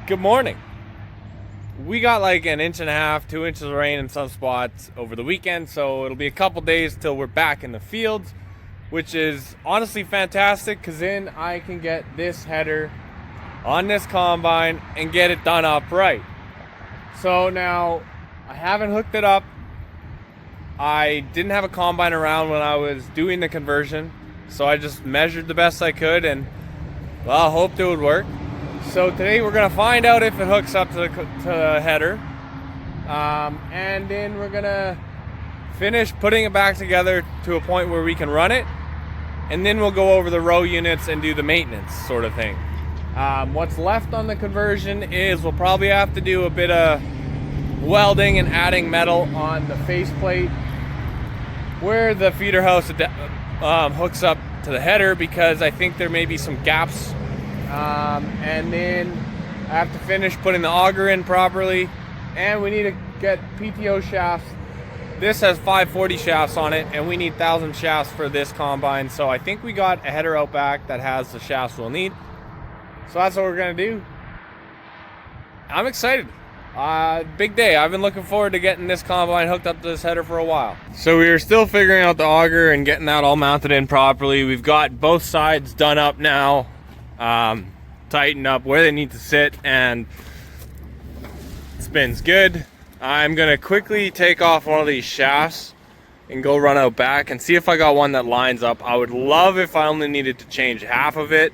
Good morning. We got like an inch and a half, 2 inches of rain in some spots over the weekend, so it'll be a couple days till we're back in the fields, which is honestly fantastic because then I can get this header on this combine and get it done up right. So now I haven't hooked it up. I didn't have a combine around when I was doing the conversion, so I just measured the best I could and well, hoped it would work. So today we're gonna find out if it hooks up to the header, and then we're gonna finish putting it back together to a point where we can run it, and then we'll go over the row units and do the maintenance sort of thing. What's left on the conversion is we'll probably have to do a bit of welding and adding metal on the faceplate where the feeder house hooks up to the header, because I think there may be some gaps. And then I have to finish putting the auger in properly, and we need to get PTO shafts. This has 540 shafts on it, and we need 1,000 shafts for this combine. So I think we got a header out back that has the shafts we'll need. So that's what we're gonna do. I'm excited. Big day. I've been looking forward to getting this combine hooked up to this header for a while. So we are still figuring out the auger and getting that all mounted in properly. We've got both sides done up now. Tighten up where they need to sit, and spins good. I'm gonna quickly take off one of these shafts and go run out back and see if I got one that lines up. I would love if I only needed to change half of it.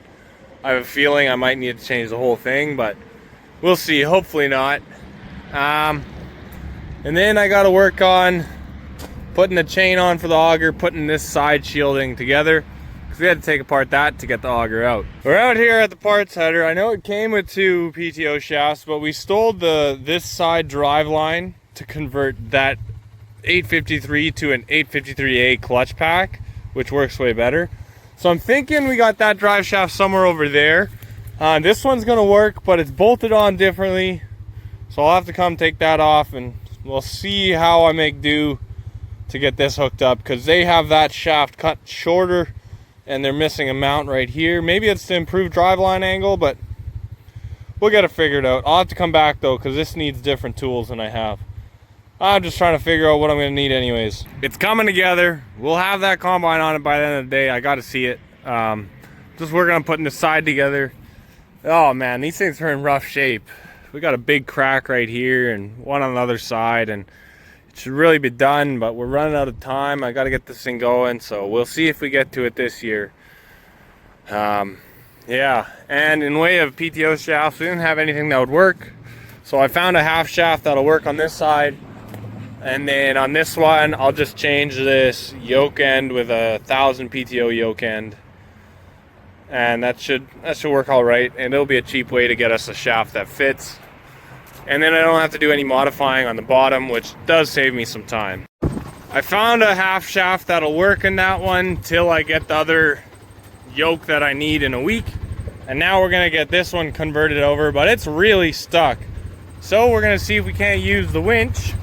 I have a feeling I might need to change the whole thing, but we'll see. Hopefully not. And then I got to work on putting the chain on for the auger, putting this side shielding together. We had to take apart that to get the auger out. We're out here at the parts header. I know it came with 2 PTO shafts, but we stole this side drive line to convert that 853 to an 853A clutch pack, which works way better. So I'm thinking we got that drive shaft somewhere over there. This one's gonna work, but it's bolted on differently. So I'll have to come take that off, and we'll see how I make do to get this hooked up, because they have that shaft cut shorter and they're missing a mount right here. Maybe it's to improve driveline angle, but we'll get it figured out. I'll have to come back though, because this needs different tools than I have. I'm just trying to figure out what I'm gonna need anyways. It's coming together. We'll have that combine on it by the end of the day. I gotta see it. Just working on putting the side together. Oh man, these things are in rough shape. We got a big crack right here and one on the other side, and it should really be done, but we're running out of time. I got to get this thing going, so we'll see if we get to it this year. Yeah, and in way of PTO shafts, we didn't have anything that would work, so I found a half shaft that'll work on this side, and then on this one I'll just change this yoke end with a 1,000 PTO yoke end, and that should work all right, and it'll be a cheap way to get us a shaft that fits. And then I don't have to do any modifying on the bottom, which does save me some time. I found a half shaft that'll work in that one till I get the other yoke that I need in a week. And now we're gonna get this one converted over, but it's really stuck. So we're gonna see if we can't use the winch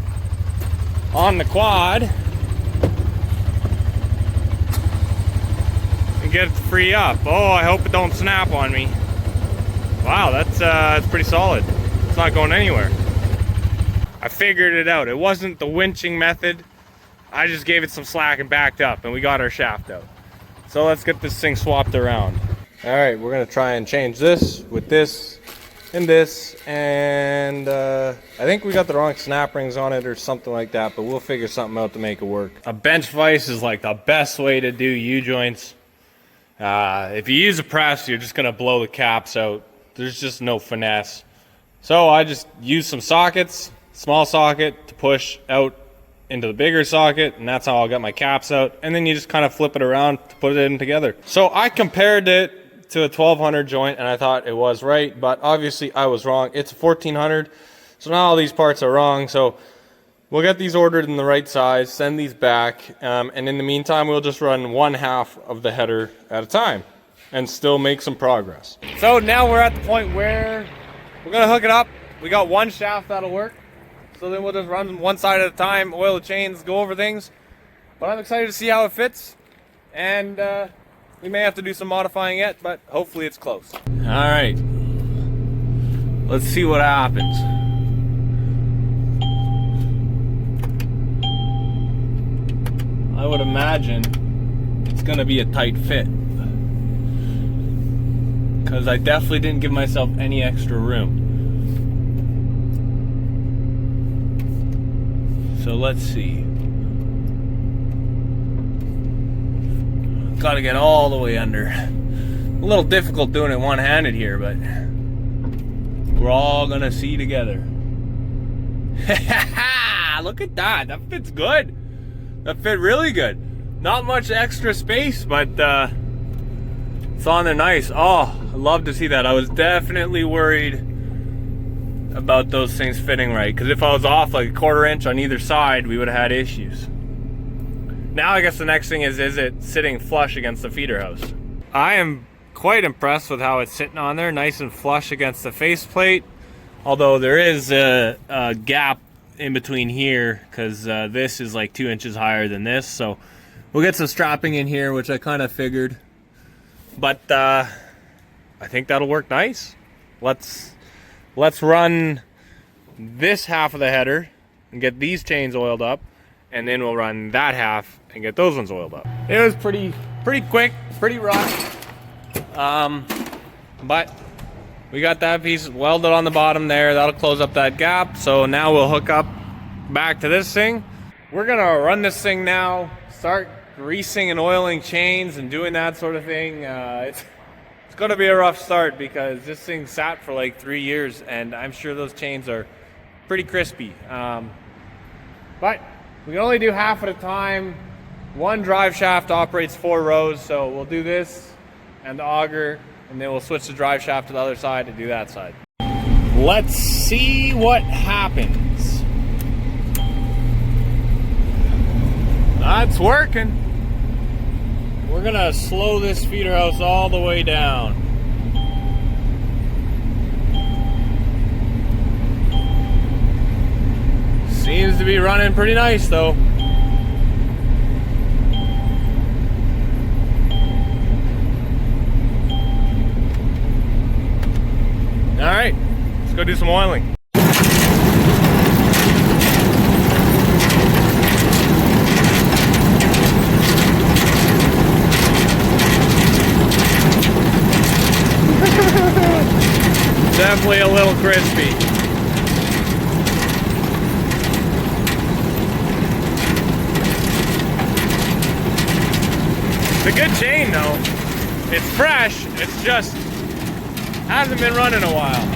on the quad and get it to free up. Oh, I hope it don't snap on me. Wow, that's pretty solid. It's not going anywhere. I figured it out. It wasn't the winching method. I just gave it some slack and backed up, and we got our shaft out. So let's get this thing swapped around. All right, we're gonna try and change this with this and this, and I think we got the wrong snap rings on it or something like that, but we'll figure something out to make it work. A bench vise is like the best way to do U-joints. If you use a press, you're just gonna blow the caps out. There's just no finesse. So I just use some sockets, small socket to push out into the bigger socket, and that's how I'll get my caps out. And then you just kind of flip it around to put it in together. So I compared it to a 1200 joint, and I thought it was right, but obviously I was wrong. It's a 1400, so now all these parts are wrong. So we'll get these ordered in the right size, send these back, and in the meantime, we'll just run one half of the header at a time and still make some progress. So now we're at the point where we're gonna hook it up. We got one shaft that'll work. So then we'll just run one side at a time, oil the chains, go over things. But I'm excited to see how it fits. And we may have to do some modifying yet, but hopefully it's close. All right. Let's see what happens. I would imagine it's gonna be a tight fit, because I definitely didn't give myself any extra room. So let's see. Gotta get all the way under. A little difficult doing it one-handed here, but we're all gonna see together. Look at that. That fits good. That fit really good. Not much extra space, but it's on there nice. Oh, I love to see that. I was definitely worried about those things fitting right, because if I was off like a 1/4 inch on either side, we would have had issues. Now I guess the next thing is it sitting flush against the feeder house? I am quite impressed with how it's sitting on there, nice and flush against the faceplate. Although there is a gap in between here, because this is like 2 inches higher than this, so we'll get some strapping in here, which I kind of figured. But I think that'll work nice. Let's run this half of the header and get these chains oiled up, and then we'll run that half and get those ones oiled up. It was pretty quick, pretty rough, but we got that piece welded on the bottom there. That'll close up that gap. So now we'll hook up back to this thing. We're gonna run this thing now, start greasing and oiling chains and doing that sort of thing. It's gonna be a rough start, because this thing sat for like 3 years, and I'm sure those chains are pretty crispy. But we can only do half at a time. One drive shaft operates 4 rows, so we'll do this and the auger, and then we'll switch the drive shaft to the other side and do that side. Let's see what happens. That's working. We're gonna slow this feeder house all the way down. Seems to be running pretty nice though. All right, let's go do some oiling. Definitely a little crispy. It's a good chain though. It's fresh, it's just hasn't been running a while.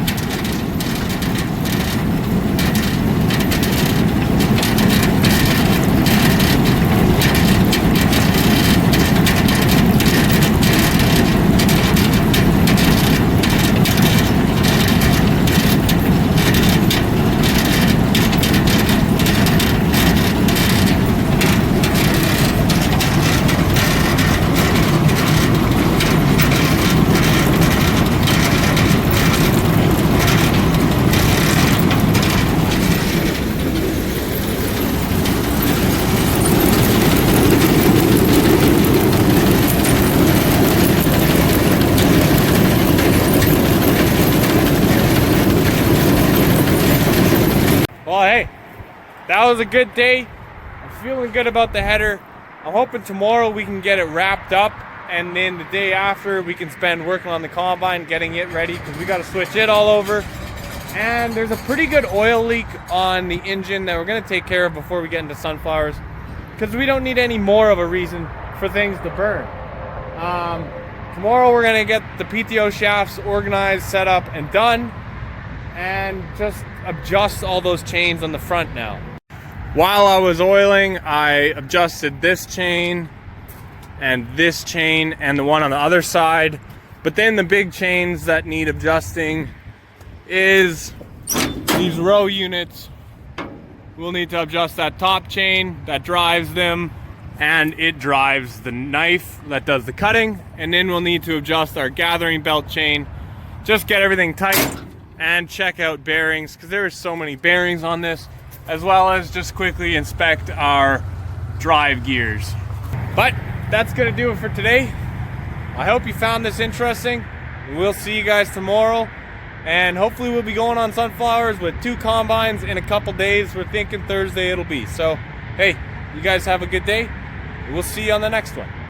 Well, hey, that was a good day. I'm feeling good about the header. I'm hoping tomorrow we can get it wrapped up, and then the day after we can spend working on the combine, getting it ready, because we got to switch it all over. And there's a pretty good oil leak on the engine that we're going to take care of before we get into sunflowers, because we don't need any more of a reason for things to burn. Tomorrow we're going to get the PTO shafts organized, set up, and done, and just adjust all those chains on the front now. While I was oiling, I adjusted this chain and the one on the other side. But then the big chains that need adjusting is these row units. We'll need to adjust that top chain that drives them, and it drives the knife that does the cutting. And then we'll need to adjust our gathering belt chain, just get everything tight, and check out bearings, because there are so many bearings on this, as well as just quickly inspect our drive gears. But that's gonna do it for today. I hope you found this interesting. We'll see you guys tomorrow. And hopefully we'll be going on sunflowers with 2 combines in a couple days. We're thinking Thursday it'll be. So, hey, you guys have a good day. We'll see you on the next one.